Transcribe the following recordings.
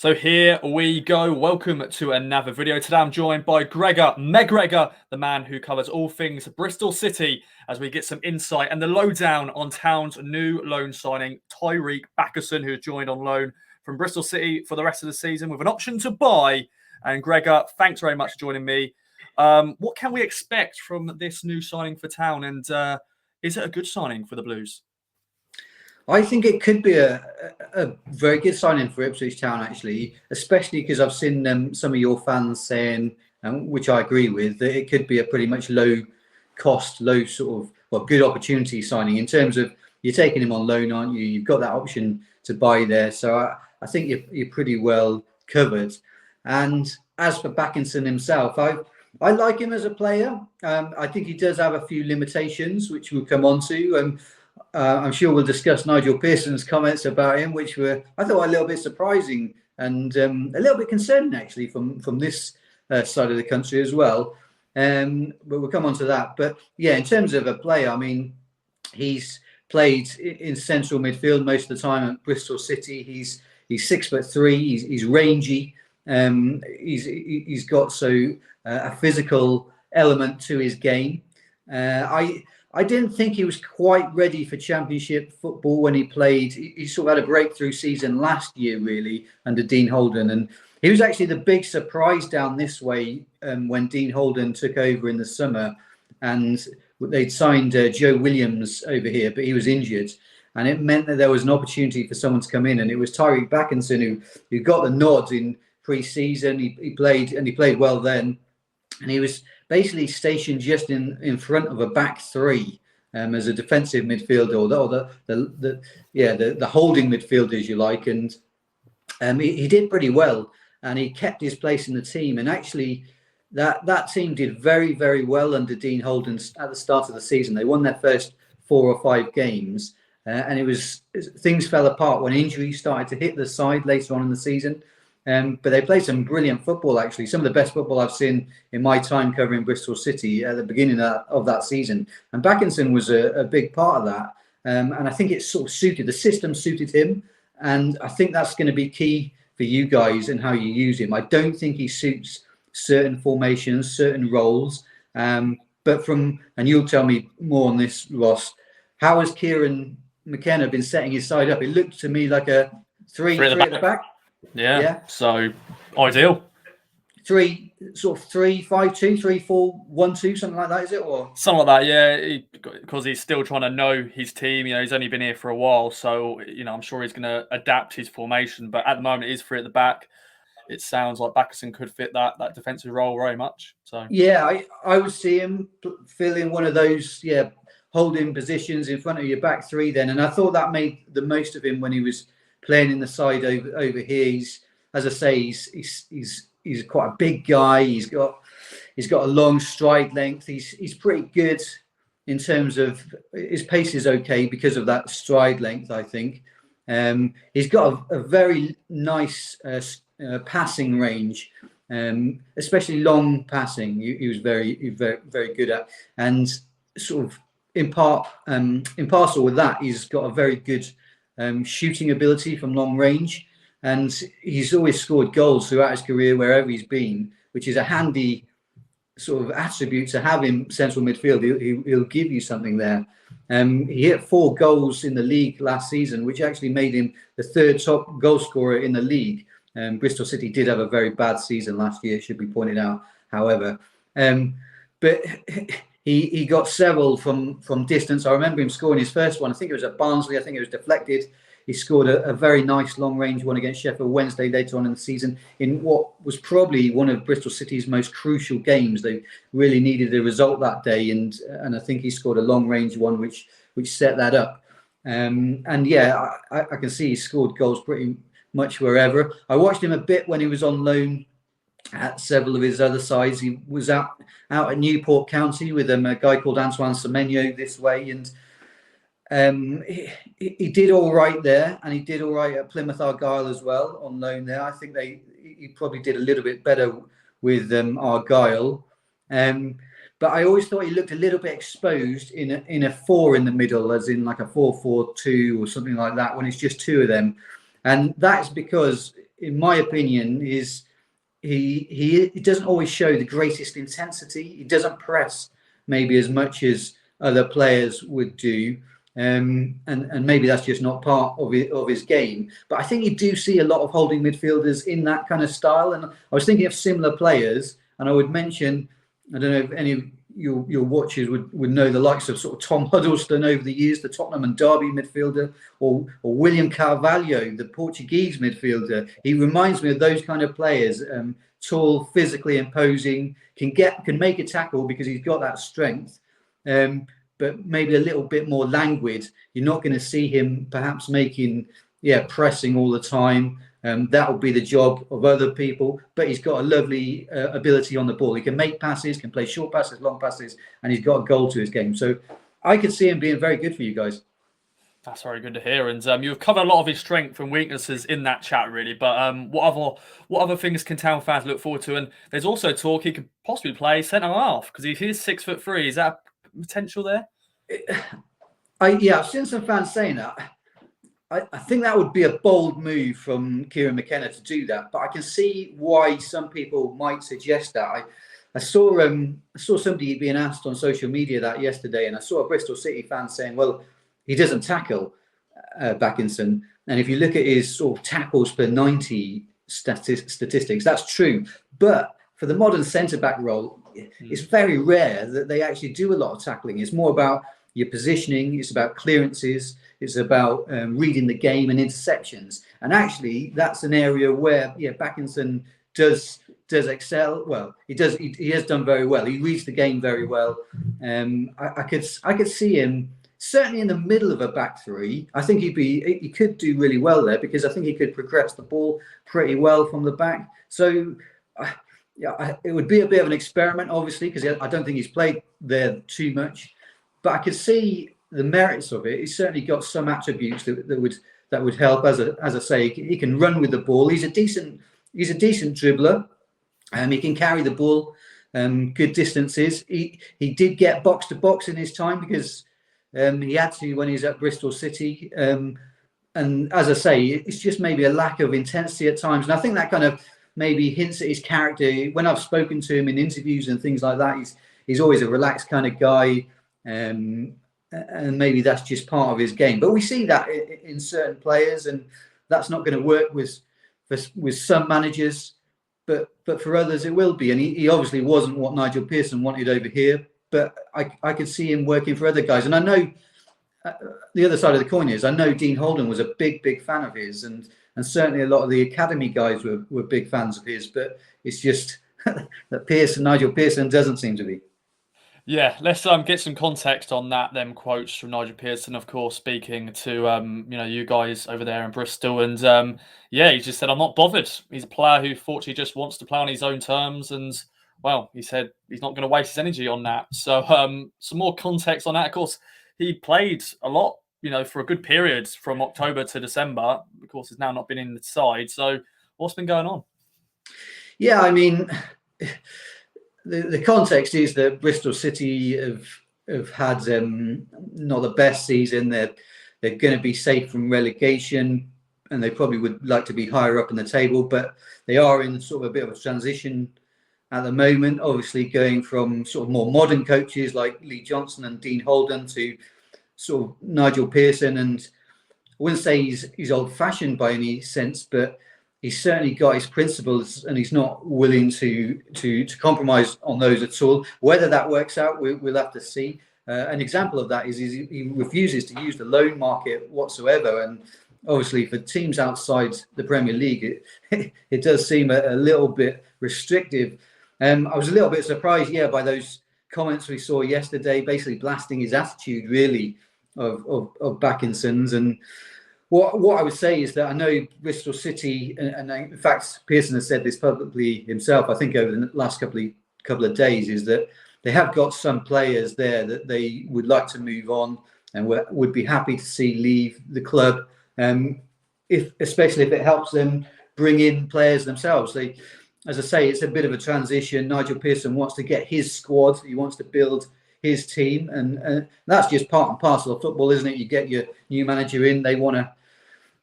So here we go. Welcome to another video. Today I'm joined by Gregor MacGregor, the man who covers all things Bristol City, as we get some insight and the lowdown on Town's new loan signing, Tyreeq Bakinson, who joined on loan from Bristol City for the rest of the season with an option to buy. And Gregor, thanks very much for joining me. What can we expect from this new signing for Town? And is it a good signing for the Blues? I think it could be a very good signing for Ipswich Town, actually, especially because I've seen some of your fans saying, which I agree with, that it could be a pretty much low cost, good opportunity signing in terms of you're taking him on loan, aren't you? You've got that option to buy there. So I think you're pretty well covered. And as for Bakinson himself, I like him as a player. I think he does have a few limitations, which we'll come on to. I'm sure we'll discuss Nigel Pearson's comments about him, which were, I thought, a little bit surprising and a little bit concerning, actually, from this side of the country as well. But we'll come on to that. But yeah, in terms of a player, I mean, he's played in central midfield most of the time at Bristol City. He's 6'3". He's rangy. He's got a physical element to his game. I didn't think he was quite ready for Championship football when he played. He sort of had a breakthrough season last year, really, under Dean Holden. And he was actually the big surprise down this way when Dean Holden took over in the summer. And they'd signed Joe Williams over here, but he was injured. And it meant that there was an opportunity for someone to come in. And it was Tyreeq Bakinson who got the nod in pre-season. He played well then. And he was basically stationed just in front of a back three as a defensive midfielder, or the holding midfielder, as you like. And he did pretty well, and he kept his place in the team. And actually, that team did very, very well under Dean Holden at the start of the season. They won their first 4 or 5 games, and things fell apart when injuries started to hit the side later on in the season. But they played some brilliant football, actually. Some of the best football I've seen in my time covering Bristol City at the beginning of that season. And Bakinson was a big part of that. And I think it sort of the system suited him. And I think that's going to be key for you guys and how you use him. I don't think he suits certain formations, certain roles. And you'll tell me more on this, Ross, how has Kieran McKenna been setting his side up? It looked to me like a three at the back. Yeah. So ideal. 3-5-2, 3-4-1-2, something like that, is it? Or something like that, yeah. Because he's still trying to know his team. He's only been here for a while, so I'm sure he's going to adapt his formation. But at the moment, it is 3 at the back. It sounds like Bakinson could fit that defensive role very much. So yeah, I would see him filling one of those holding positions in front of your back three then. And I thought that made the most of him when he was playing in the side over here. He's, as I say, he's quite a big guy. He's got a long stride length. He's pretty good in terms of his pace is okay because of that stride length, I think. He's got a very nice passing range, especially long passing. He was very, very, very good at, and sort of in parcel with that, he's got a very good shooting ability from long range, and he's always scored goals throughout his career wherever he's been, which is a handy sort of attribute to have in central midfield. He'll give you something there. He hit 4 goals in the league last season, which actually made him the 3rd top goal scorer in the league. Bristol City did have a very bad season last year, should be pointed out, however. But he got several from distance. I remember him scoring his first one. I think it was at Barnsley. I think it was deflected. He scored a very nice long-range one against Sheffield Wednesday later on in the season in what was probably one of Bristol City's most crucial games. They really needed a result that day, and I think he scored a long-range one which set that up. And yeah, I can see he scored goals pretty much wherever. I watched him a bit when he was on loan at several of his other sides. He was out at Newport County with a guy called Antoine Semenyo this way, and he did all right there, and he did all right at Plymouth Argyle as well on loan there. I think he probably did a little bit better with Argyle, but I always thought he looked a little bit exposed in a 4 in the middle, as in like a 4-4-2 or something like that, when it's just 2 of them. And that's because in my opinion, is he doesn't always show the greatest intensity. He doesn't press maybe as much as other players would do. And maybe that's just not part of his game. But I think you do see a lot of holding midfielders in that kind of style. And I was thinking of similar players, and I would mention, I don't know if any of your watchers would know the likes of sort of Tom Huddleston over the years, the Tottenham and Derby midfielder, or William Carvalho, the Portuguese midfielder. He reminds me of those kind of players. Tall, physically imposing, can make a tackle because he's got that strength. But maybe a little bit more languid. You're not going to see him perhaps pressing all the time. That will be the job of other people. But he's got a lovely ability on the ball. He can make passes, can play short passes, long passes, and he's got a goal to his game. So I could see him being very good for you guys. That's very good to hear. And you've covered a lot of his strengths and weaknesses in that chat, really. But what other things can Town fans look forward to? And there's also talk he could possibly play centre half because he is 6'3". Is that potential there? I've seen some fans saying that. I think that would be a bold move from Kieran McKenna to do that, but I can see why some people might suggest that. I saw somebody being asked on social media that yesterday, and I saw a Bristol City fan saying, "Well, he doesn't tackle Bakinson," and if you look at his sort of tackles per 90 statistics, that's true. But for the modern centre back role, it's very rare that they actually do a lot of tackling. It's more about your positioning. It's about clearances. It's about reading the game and interceptions. And actually, that's an area where Bakinson does excel. Well, he does. He has done very well. He reads the game very well. I could see him certainly in the middle of a back three. I think he could do really well there because I think he could progress the ball pretty well from the back. So. It would be a bit of an experiment, obviously, because I don't think he's played there too much. But I could see the merits of it. He's certainly got some attributes that would help. As I say, he can run with the ball. He's a decent dribbler, and he can carry the ball good distances. He did get box to box in his time because he had to when he was at Bristol City. And as I say, it's just maybe a lack of intensity at times, and I think that kind of maybe hints at his character. When I've spoken to him in interviews and things like that, he's always a relaxed kind of guy, and maybe that's just part of his game. But we see that in certain players, and that's not going to work with some managers, but for others it will be. And he obviously wasn't what Nigel Pearson wanted over here, but I could see him working for other guys. And I know the other side of the coin is I know Dean Holden was a big fan of his, and certainly a lot of the academy guys were big fans of his, but it's just that Nigel Pearson doesn't seem to be. Yeah, let's get some context on that. Them quotes from Nigel Pearson, of course, speaking to you guys over there in Bristol, and he just said, "I'm not bothered." He's a player who fortunately just wants to play on his own terms, and well, he said he's not going to waste his energy on that. So some more context on that. Of course, he played a lot. For a good period from October to December. Of course, he's now not been in the side. So what's been going on? Yeah, I mean, the context is that Bristol City have had not the best season. They're going to be safe from relegation, and they probably would like to be higher up in the table, but they are in sort of a bit of a transition at the moment, obviously going from sort of more modern coaches like Lee Johnson and Dean Holden to sort of Nigel Pearson. And I wouldn't say he's old-fashioned by any sense, but he's certainly got his principles, and he's not willing to compromise on those at all. Whether that works out, we'll have to see. An example of that is he refuses to use the loan market whatsoever, and obviously for teams outside the Premier League, it does seem a little bit restrictive. I was a little bit surprised, by those comments we saw yesterday, basically blasting his attitude really of Bakinson's. And what I would say is that I know Bristol City, and in fact Pearson has said this publicly himself, I think over the last couple of days, is that they have got some players there that they would like to move on and would be happy to see leave the club, especially if it helps them bring in players themselves. As I say, it's a bit of a transition. Nigel Pearson wants to get his squad. He wants to build his team, and that's just part and parcel of football, isn't it? You get your new manager in, they want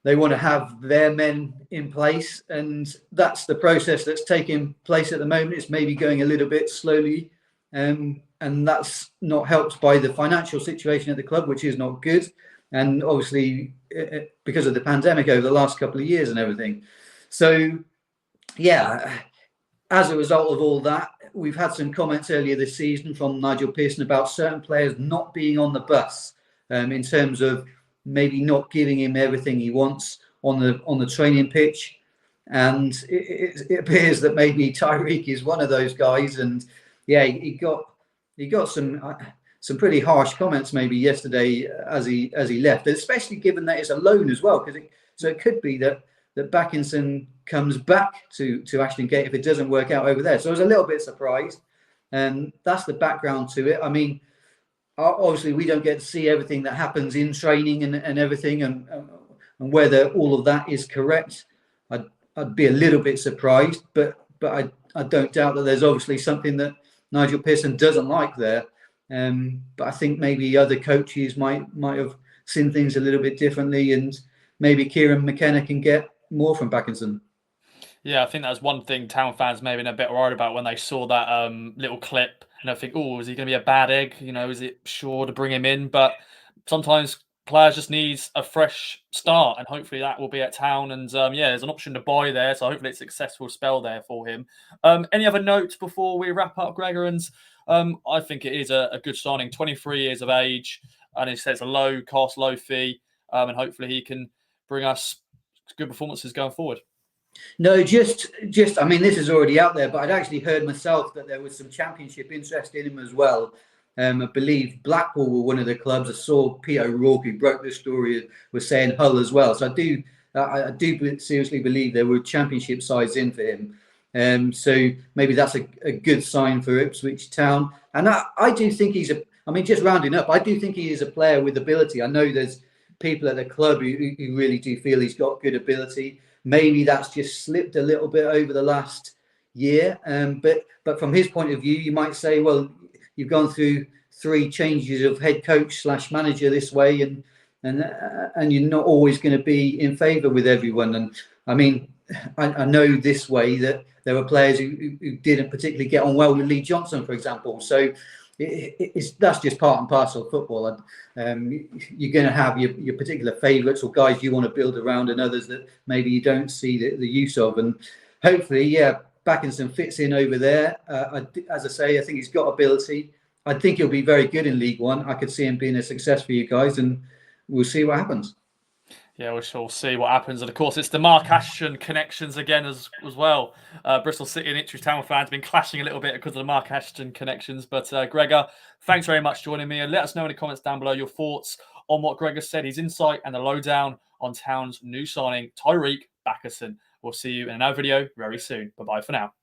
they want to have their men in place, and that's the process that's taking place at the moment. It's maybe going a little bit slowly, and that's not helped by the financial situation at the club, which is not good, and obviously because of the pandemic over the last couple of years and everything. So yeah, as a result of all that, we've had some comments earlier this season from Nigel Pearson about certain players not being on the bus, in terms of maybe not giving him everything he wants on the training pitch. And it appears that maybe Tyreeq is one of those guys. And yeah, he got some pretty harsh comments maybe yesterday as he left, especially given that it's a loan as well. So it could be that Bakinson comes back to Ashton Gate if it doesn't work out over there. So I was a little bit surprised. And that's the background to it. I mean, obviously we don't get to see everything that happens in training and everything, and whether all of that is correct. I'd be a little bit surprised, but I don't doubt that there's obviously something that Nigel Pearson doesn't like there. But I think maybe other coaches might have seen things a little bit differently, and maybe Kieran McKenna can get more from Bakinson. Yeah, I think that's one thing Town fans may have been a bit worried about when they saw that little clip. And I think, oh, is he going to be a bad egg? You know, is it sure to bring him in? But sometimes players just needs a fresh start, and hopefully that will be at Town. And yeah, there's an option to buy there, so hopefully it's a successful spell there for him. Any other notes before we wrap up, Gregor? And I think it is a good signing. 23 years of age, and he says a low cost, low fee, and hopefully he can bring us good performances going forward. No, just I mean, this is already out there, but I'd actually heard myself that there was some Championship interest in him as well. I believe Blackpool were one of the clubs. I saw Peter O'Rourke, who broke this story, was saying Hull as well. So I do seriously believe there were Championship sides in for him. So maybe that's a good sign for Ipswich Town. And I do think just rounding up, I do think he is a player with ability. I know there's people at the club who really do feel he's got good ability. Maybe that's just slipped a little bit over the last year. But from his point of view, you might say, well, you've gone through 3 changes of head coach / manager this way, and you're not always going to be in favour with everyone. And I mean, I know this way that there were players who didn't particularly get on well with Lee Johnson, for example. So that's just part and parcel of football. You're going to have your particular favourites or guys you want to build around, and others that maybe you don't see the use of. And hopefully, yeah, Bakinson fits in over there. As I say, I think he's got ability. I think he'll be very good in League One. I could see him being a success for you guys, and we'll see what happens. Yeah, we shall see what happens. And of course, it's the Mark Ashton connections again as well. Bristol City and Ipswich Town fans have been clashing a little bit because of the Mark Ashton connections. But Gregor, thanks very much for joining me. And let us know in the comments down below your thoughts on what Gregor said, his insight and the lowdown on Town's new signing, Tyreeq Bakinson. We'll see you in another video very soon. Bye-bye for now.